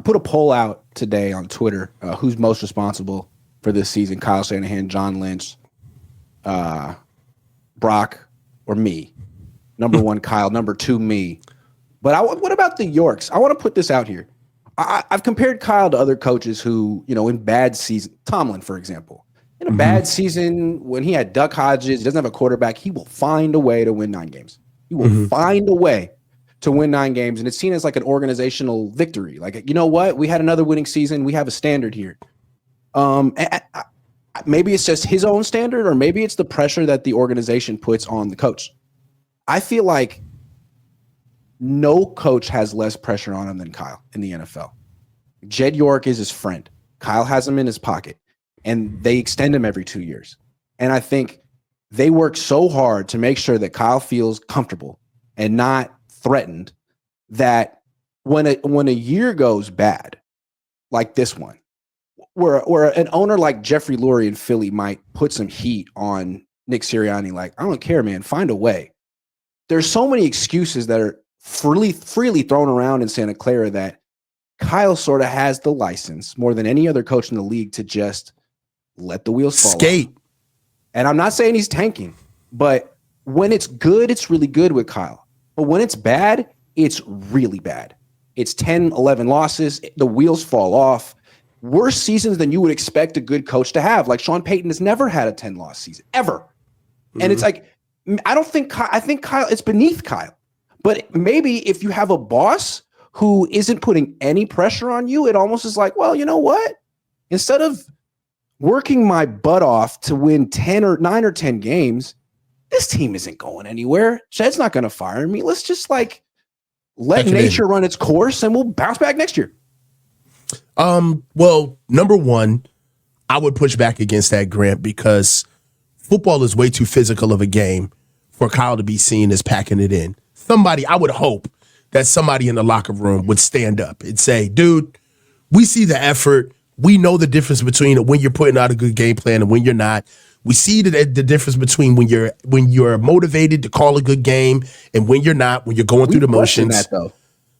put a poll out today on Twitter. Who's most responsible for this season? Kyle Shanahan, John Lynch, Brock, or me? Number one, Kyle. Number two, me. But what about the Yorks? I want to put this out here. I've compared Kyle to other coaches who, in bad season, Tomlin, for example, in a bad season when he had Duck Hodges, he doesn't have a quarterback, he will find a way to win 9 games. He will find a way to win 9 games. And it's seen as like an organizational victory. Like, you know what? We had another winning season. We have a standard here. Maybe it's just his own standard, or maybe it's the pressure that the organization puts on the coach. I feel like no coach has less pressure on him than Kyle in the NFL. Jed York is his friend. Kyle has him in his pocket, and they extend him every 2 years. And I think they work so hard to make sure that Kyle feels comfortable and not threatened, that when a year goes bad, like this one, where an owner like Jeffrey Lurie in Philly might put some heat on Nick Sirianni, like, I don't care, man, find a way. There's so many excuses that are freely thrown around in Santa Clara that Kyle sort of has the license more than any other coach in the league to just let the wheels fall off. And I'm not saying he's tanking, but when it's good, it's really good with Kyle. But when it's bad, it's really bad. It's 10, 11 losses. The wheels fall off. Worse seasons than you would expect a good coach to have. Like Sean Payton has never had a 10-loss season, ever. And it's like, I think Kyle, it's beneath Kyle. But maybe if you have a boss who isn't putting any pressure on you, it almost is like, well, you know what? Instead of working my butt off to win 9 or 10 games, this team isn't going anywhere. Jed's not going to fire me. Let's just let nature run its course, and we'll bounce back next year. Well, number one, I would push back against that, Grant, because football is way too physical of a game for Kyle to be seen as packing it in. I would hope that somebody in the locker room would stand up and say, dude, we see the effort. We know the difference between when you're putting out a good game plan and when you're not. We see the difference between when you're motivated to call a good game and when you're not, when you're going through the motions. That, though.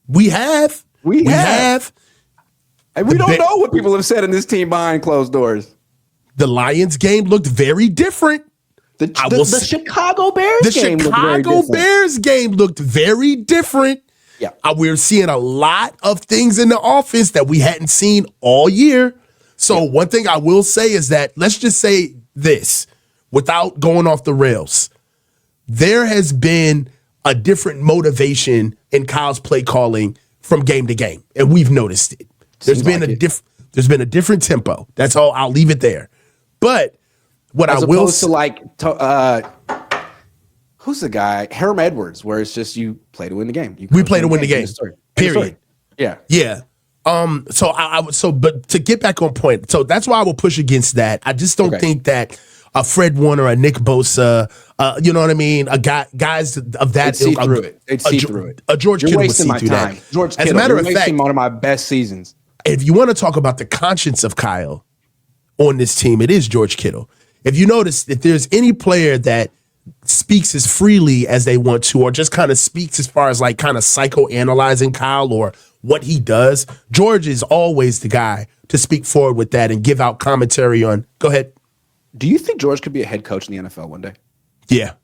We have. And we don't know what people have said in this team behind closed doors. The Lions game looked very different. The Chicago Bears game looked very different. Yeah. We're seeing a lot of things in the offense that we hadn't seen all year. So one thing I will say is that, let's just say this, without going off the rails, there has been a different motivation in Kyle's play calling from game to game, and we've noticed it. There's been a different tempo. That's all. I'll leave it there. But what I will say, who's the guy? Herm Edwards, where it's just you play to win the game. We play to win the game. Period. Yeah. Yeah. But to get back on point, so that's why I will push against that. I just don't think that a Fred Warner, a Nick Bosa, you know what I mean? Guys of that ilk. They'd see through it. A George Kittle would see through that. George Kittle, as a matter of fact, one of my best seasons. If you want to talk about the conscience of Kyle on this team, it is George Kittle. If you notice, if there's any player that speaks as freely as they want to, or just kind of speaks as far as like kind of psychoanalyzing Kyle or what he does, George is always the guy to speak forward with that and give out commentary on. Go ahead. Do you think George could be a head coach in the NFL one day? Yeah.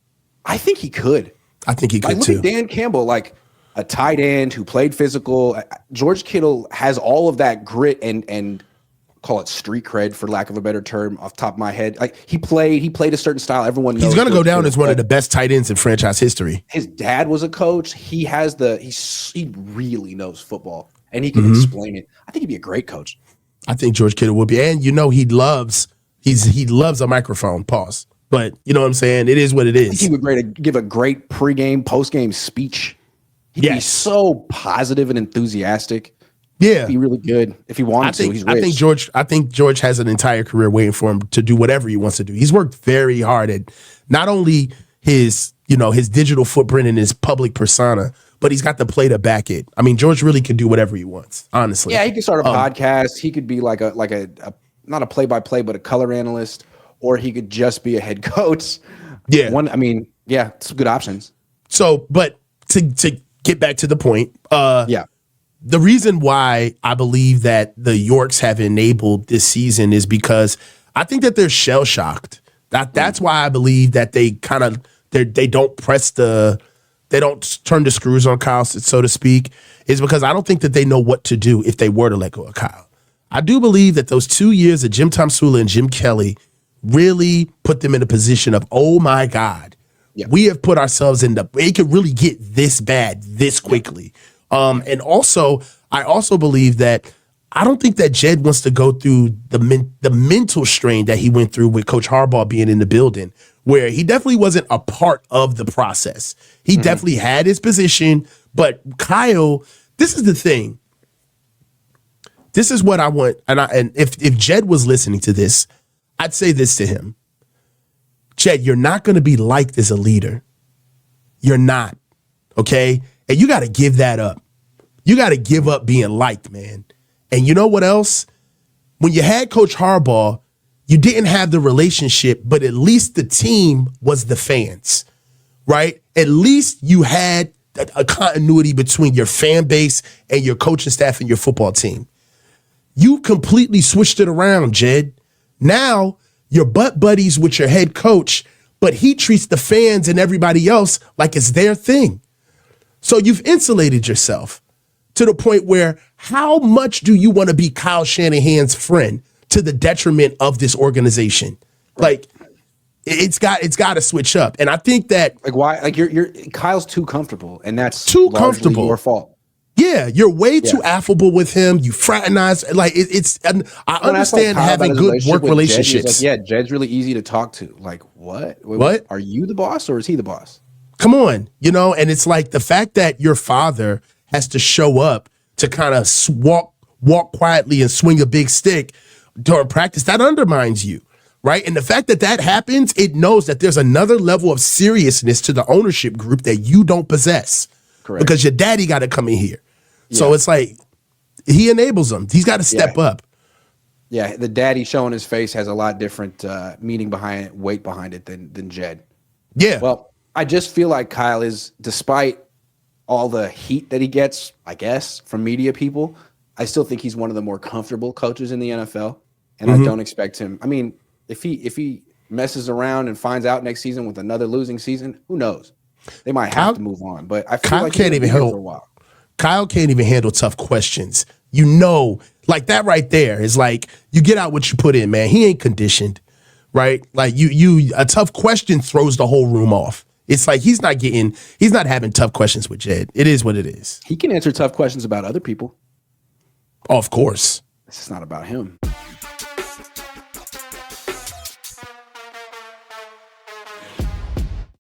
I think he could. I think he could look too. Look at Dan Campbell, like a tight end who played physical. George Kittle has all of that grit and call it street cred, for lack of a better term, off the top of my head. Like he played a certain style. Everyone knows he's going to go down as one of the best tight ends in franchise history. His dad was a coach. He really knows football, and he can explain it. I think he'd be a great coach. I think George Kittle would be, and he loves a microphone. Pause. But you know what I'm saying? It is what it is. I think he would give a great pregame, postgame speech. He'd be so positive and enthusiastic. Yeah, he'd be really good if he wanted to. He's rich. I think George has an entire career waiting for him to do whatever he wants to do. He's worked very hard at not only his digital footprint and his public persona, but he's got the play to back it. I mean, George really could do whatever he wants, honestly. Yeah, he could start a podcast. He could be like a not a play-by-play, but a color analyst, or he could just be a head coach. Yeah. Some good options. So, but to get back to the point, the reason why I believe that the Yorks have enabled this season is because I think that they're shell shocked. That's why I believe that they don't they don't turn the screws on Kyle, so to speak, is because I don't think that they know what to do if they were to let go of Kyle. I do believe that those 2 years of Jim Tomsula and Jim Kelly really put them in a position of, oh my God, we have put ourselves it could really get this bad this quickly. And also, I also believe that I don't think that Jed wants to go through the mental strain that he went through with Coach Harbaugh being in the building, where he definitely wasn't a part of the process. He definitely had his position, but Kyle, this is the thing. This is what I want, and if Jed was listening to this, I'd say this to him. Jed, you're not going to be liked as a leader. You're not, okay? And you got to give that up. You got to give up being liked, man. And you know what else? When you had Coach Harbaugh, you didn't have the relationship, but at least the team was the fans, right? At least you had a continuity between your fan base and your coaching staff and your football team. You completely switched it around, Jed. Now you're butt buddies with your head coach, but he treats the fans and everybody else like it's their thing. So you've insulated yourself to the point where how much do you want to be Kyle Shanahan's friend to the detriment of this organization? Like, it's got to switch up. And I think that why you're Kyle's too comfortable, and that's too comfortable. Your fault. Yeah, you're way too affable with him. You fraternize. Like I understand having good work relationships. Jed's really easy to talk to. Like, what? Are you the boss or is he the boss? Come on, and it's like the fact that your father has to show up to kind of walk quietly and swing a big stick during practice, that undermines you, right? And the fact that happens, it knows that there's another level of seriousness to the ownership group that you don't possess. Correct. Because your daddy got to come in here. Yeah. So it's like he enables them. He's got to step up. Yeah, the daddy showing his face has a lot different meaning behind it, weight behind it than Jed. Yeah. Well, I just feel like Kyle is, despite all the heat that he gets, I guess, from media people, I still think he's one of the more comfortable coaches in the NFL. And I don't expect him. I mean, if he messes around and finds out next season with another losing season, who knows? They might have to move on. But I feel Kyle like can't even handle for a while. Kyle can't even handle tough questions. Like that right there is like you get out what you put in, man. He ain't conditioned, right? Like you a tough question throws the whole room off. It's like he's not having tough questions with Jed. It is what it is. He can answer tough questions about other people. Oh, of course. This is not about him.